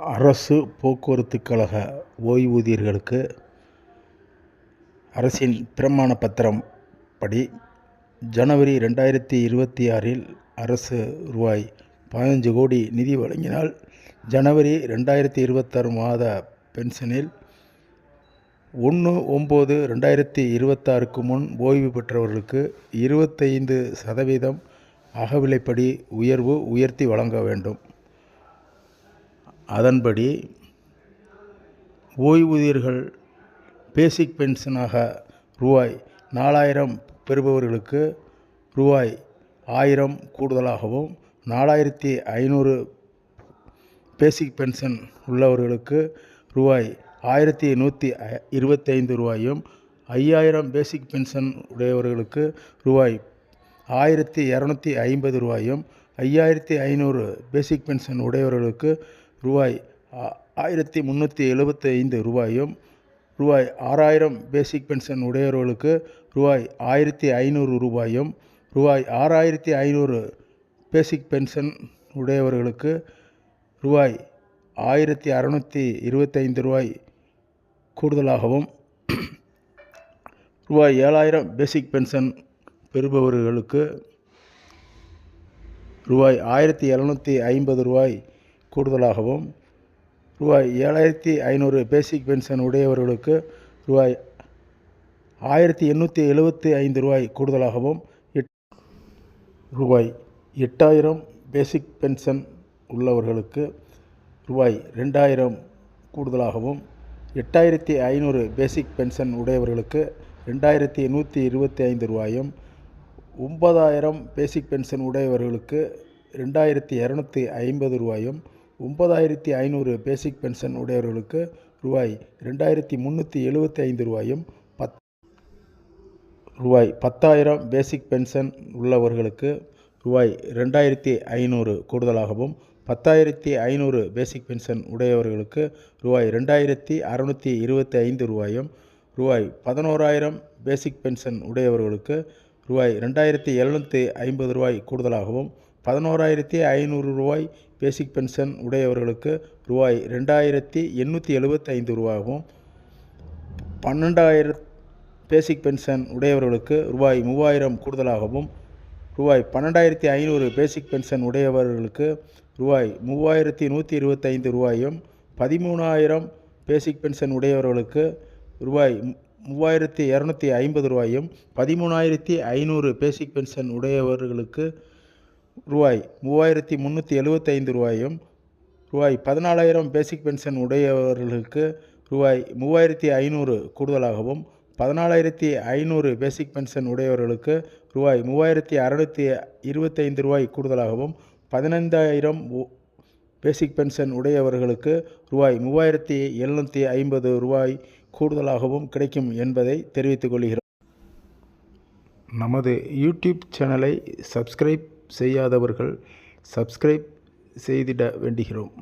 அரசு போக்குவரத்துக் கழக ஓய்வூதியர்களுக்கு அரசின் பிரமாண பத்திரம் படி ஜனவரி 2026 அரசு ரூபாய் 15 கோடி நிதி வழங்கினால் ஜனவரி 2026 மாத பென்ஷனில் 1/9/2026 முன் ஓய்வு பெற்றவர்களுக்கு 25% அகவிலைப்படி உயர்த்தி வழங்க வேண்டும். அதன்படி ஓய்வூதியர்கள் பேசிக் பென்ஷனாக ரூபாய் 4000 பெறுபவர்களுக்கு ரூபாய் 1000 கூடுதலாகவும், 4500 பேசிக் பென்ஷன் உள்ளவர்களுக்கு ரூபாய் 1125 ரூபாயும், 5000 பேசிக் பென்ஷன் உடையவர்களுக்கு ரூபாய் 1250 ரூபாயும், 5500 பேசிக் பென்ஷன் உடையவர்களுக்கு ரூபாய் 1375 ரூபாயும், ரூபாய் 6000 பேசிக் பென்ஷன் உடையவர்களுக்கு ரூபாய் 1500 ரூபாயும், ரூபாய் 6500 பேசிக் பென்ஷன் உடையவர்களுக்கு ரூபாய் 1625 ரூபாய் கூடுதலாகவும், ரூபாய் 7000 பேசிக் பென்ஷன் பெறுபவர்களுக்கு ரூபாய் 1750 ரூபாய் கூடுதலாகவும், ரூபாய் 7500 பேசிக் பென்ஷன் உடையவர்களுக்கு ரூபாய் 1875 ரூபாய் கூடுதலாகவும், ரூபாய் 8000 பேசிக் பென்ஷன் உள்ளவர்களுக்கு ரூபாய் 2000 கூடுதலாகவும், 8500 பேசிக் பென்ஷன் உடையவர்களுக்கு 2125 ரூபாயும், 9000 பேசிக் பென்ஷன் உடையவர்களுக்கு 2250 ரூபாயும், 9500 பேசிக் பென்ஷன் உடையவர்களுக்கு ரூபாய் 2375 ரூபாயும், ரூபாய் 10000 பேசிக் பென்ஷன் உள்ளவர்களுக்கு ரூபாய் 2500 கூடுதலாகவும், 10500 பேசிக் பென்ஷன் உடையவர்களுக்கு ரூபாய் 2625 ரூபாயும், ரூபாய் 11000 பேசிக் பென்ஷன் உடையவர்களுக்கு ரூபாய் 2750 ரூபாய் கூடுதலாகவும், 11500 ரூபாய் பேசிக் பென்ஷன் உடையவர்களுக்கு ரூபாய் 2875 ரூபாயும், 12000 பேசிக் பென்ஷன் உடையவர்களுக்கு ரூபாய் 3000 கூடுதலாகவும், ரூபாய் 12500 பேசிக் பென்ஷன் உடையவர்களுக்கு ரூபாய் 3125 ரூபாயும், 13000 பேசிக் பென்ஷன் உடையவர்களுக்கு ரூபாய் 3250 ரூபாயும், 13500 பேசிக் பென்ஷன் உடையவர்களுக்கு ரூபாய் 3375 ரூபாயும், ரூபாய் 14000 பேசிக் பென்ஷன் உடையவர்களுக்கு ரூபாய் 3500 கூடுதலாகவும், 14500 பேசிக் பென்ஷன் உடையவர்களுக்கு ரூபாய் 3625 ரூபாய் கூடுதலாகவும், 15000 பேசிக் பென்ஷன் உடையவர்களுக்கு ரூபாய் 3750 ரூபாய் கூடுதலாகவும் கிடைக்கும் என்பதை தெரிவித்துக் கொள்கிறோம். நமது யூடியூப் சேனலை சப்ஸ்கிரைப் செய்யாதவர்கள் சப்ஸ்கிரைப் செய்திட வேண்டுகிறோம்.